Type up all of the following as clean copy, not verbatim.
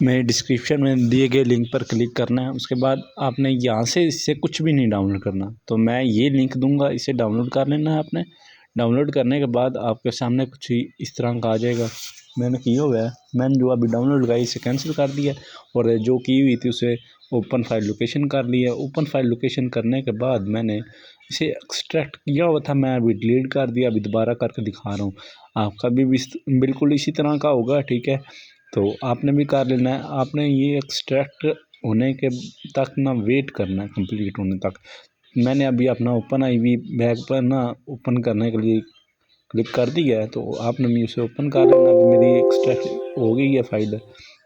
मैं डिस्क्रिप्शन में दिए गए लिंक पर क्लिक करना है। उसके बाद आपने यहाँ से इससे कुछ भी नहीं डाउनलोड करना। तो मैं ये लिंक दूंगा, इसे डाउनलोड कर लेना है आपने। डाउनलोड करने के बाद आपके सामने कुछ इस तरह का आ जाएगा। मैंने किया हुआ है, मैंने जो अभी डाउनलोड किया इसे कैंसिल कर दिया और जो की हुई थी उसे ओपन फाइल लोकेशन कर लिया। ओपन फाइल लोकेशन करने के बाद मैंने इसे एक्सट्रैक्ट किया हुआ था, मैं अभी डिलीट कर दिया। अभी दोबारा करके दिखा रहा हूँ, आपका भी बिल्कुल इसी तरह का होगा, ठीक है। तो आपने भी कर लेना है। आपने ये एक्सट्रैक्ट होने के तक ना वेट करना है, कंप्लीट होने तक। मैंने अभी अपना ओपन आई वी बैग पर ना ओपन करने के लिए क्लिक कर दिया है, तो आपने भी उसे ओपन कर लेना। अभी मेरी एक्सट्रैक्ट हो गई है फाइल,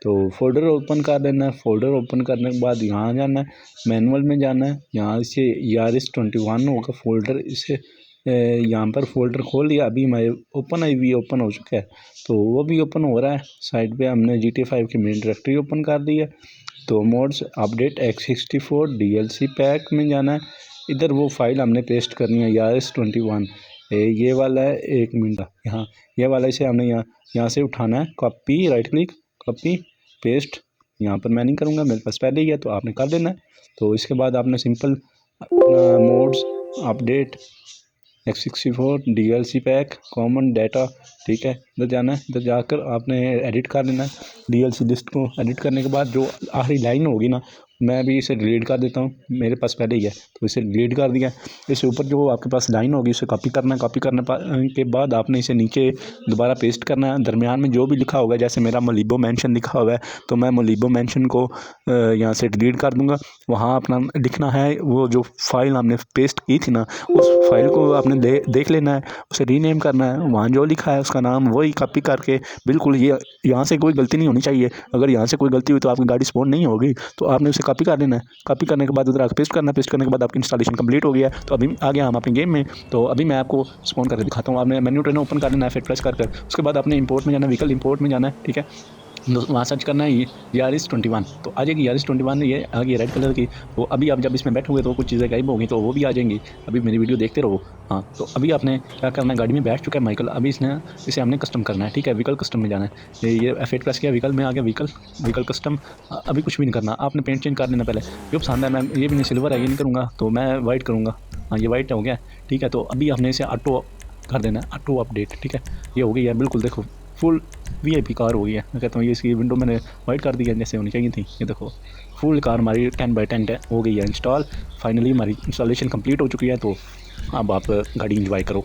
तो फोल्डर ओपन कर लेना है। फोल्डर ओपन करने के बाद यहाँ जाना है, मैनुअल में जाना है। यहाँ से ERS21 होगा फोल्डर, इसे यहाँ पर फोल्डर खोल लिया। अभी मैं ओपन आई वी ओपन हो चुका है, तो वो भी ओपन हो रहा है। साइड पे हमने GTA 5 की मेन डायरेक्टरी ओपन कर दी है। तो modes update x64 DLC pack में जाना है। इधर वो फाइल हमने पेस्ट करनी है, ERS21 ये वाला है। 1 मिनट, यहाँ ये वाला इसे हमने यहाँ से उठाना है। Copy, right click, copy paste. यहाँ पर मैं नहीं करूँगा, मेरे पास पहले ही है, तो आपने कर देना है। तो इसके बाद आपने simple modes update x64 DLC pack common data, ठीक है, इधर जाना है। इधर जाकर आपने एडिट कर लेना है DLC लिस्ट को। एडिट करने के बाद जो आखिरी लाइन होगी ना, मैं भी इसे डिलीट कर देता हूँ, मेरे पास पहले ही है तो इसे डिलीट कर दिया। इससे ऊपर जो आपके पास लाइन होगी उसे कॉपी करना है। कॉपी करने के बाद आपने इसे नीचे दोबारा पेस्ट करना है। दरमियान में जो भी लिखा होगा, जैसे मेरा मोलिबो मेंशन लिखा हुआ है, तो मैं मोलिबो मेंशन को यहाँ से डिलीट कर दूँगा। वहाँ अपना लिखना है, वो जो फाइल हमने पेस्ट की थी ना, उस फाइल को आपने देख लेना है, उसे रीनेम करना है। वहाँ जो लिखा है उसका नाम वही कॉपी करके, बिल्कुल ये यहाँ से कोई गलती नहीं होनी चाहिए। अगर यहाँ से कोई गलती हुई तो आपकी गाड़ी स्पॉन नहीं होगी। तो आपने उसे कॉपी कर लेना है। कॉपी करने के बाद उधर आकर पेस्ट करना है। पेस्ट करने के बाद आपकी इंस्टॉलेशन कंप्लीट हो गया। तो अभी आ गया हम अपने गेम में। तो अभी मैं आपको स्पॉन करके दिखाता हूँ। आपने मेन्यू ट्रेनर ओपन कर लेना है, फिर प्रेस कर उसके बाद आपने इंपोर्ट में जाना है, व्हीकल इंपोर्ट में जाना है, ठीक है। वहाँ सर्च करना है ERS21, तो आ जाएगी ERS21, ये आ गई रेड कलर की। तो अभी आप जब इसमें बैठोगे तो कुछ चीज़ें गायब होंगी, तो वो भी आ जाएंगी। अभी मेरी वीडियो देखते रहो। हाँ, तो अभी आपने क्या करना है, गाड़ी में बैठ चुका है माइकल। अभी इसे हमने कस्टम करना है, ठीक है। व्हीकल कस्टम में जाना है। ये F8 प्रेस किया, व्हीकल में आ गया, व्हीकल कस्टम। अभी कुछ भी नहीं करना, आपने पेंट चेंज कर लेना पहले। जो पसंद है, मैं ये भी नहीं, सिल्वर है, ये नहीं करूँगा, तो मैं वाइट करूँगा। हाँ, ये वाइट हो गया, ठीक है। तो अभी आपने इसे ऑटो कर देना है, ऑटो अपडेट, ठीक है। ये हो गई है बिल्कुल, देखो फुल VIP कार हो गई है। मैं कहता हूँ ये इसकी विंडो मैंने वाइट कर दी है, जैसे होनी चाहिए थी। ये देखो फुल कार हमारी 10/10 हो गई है इंस्टॉल। फाइनली हमारी इंस्टॉलेशन कंप्लीट हो चुकी है। तो अब आप गाड़ी इंजॉय करो।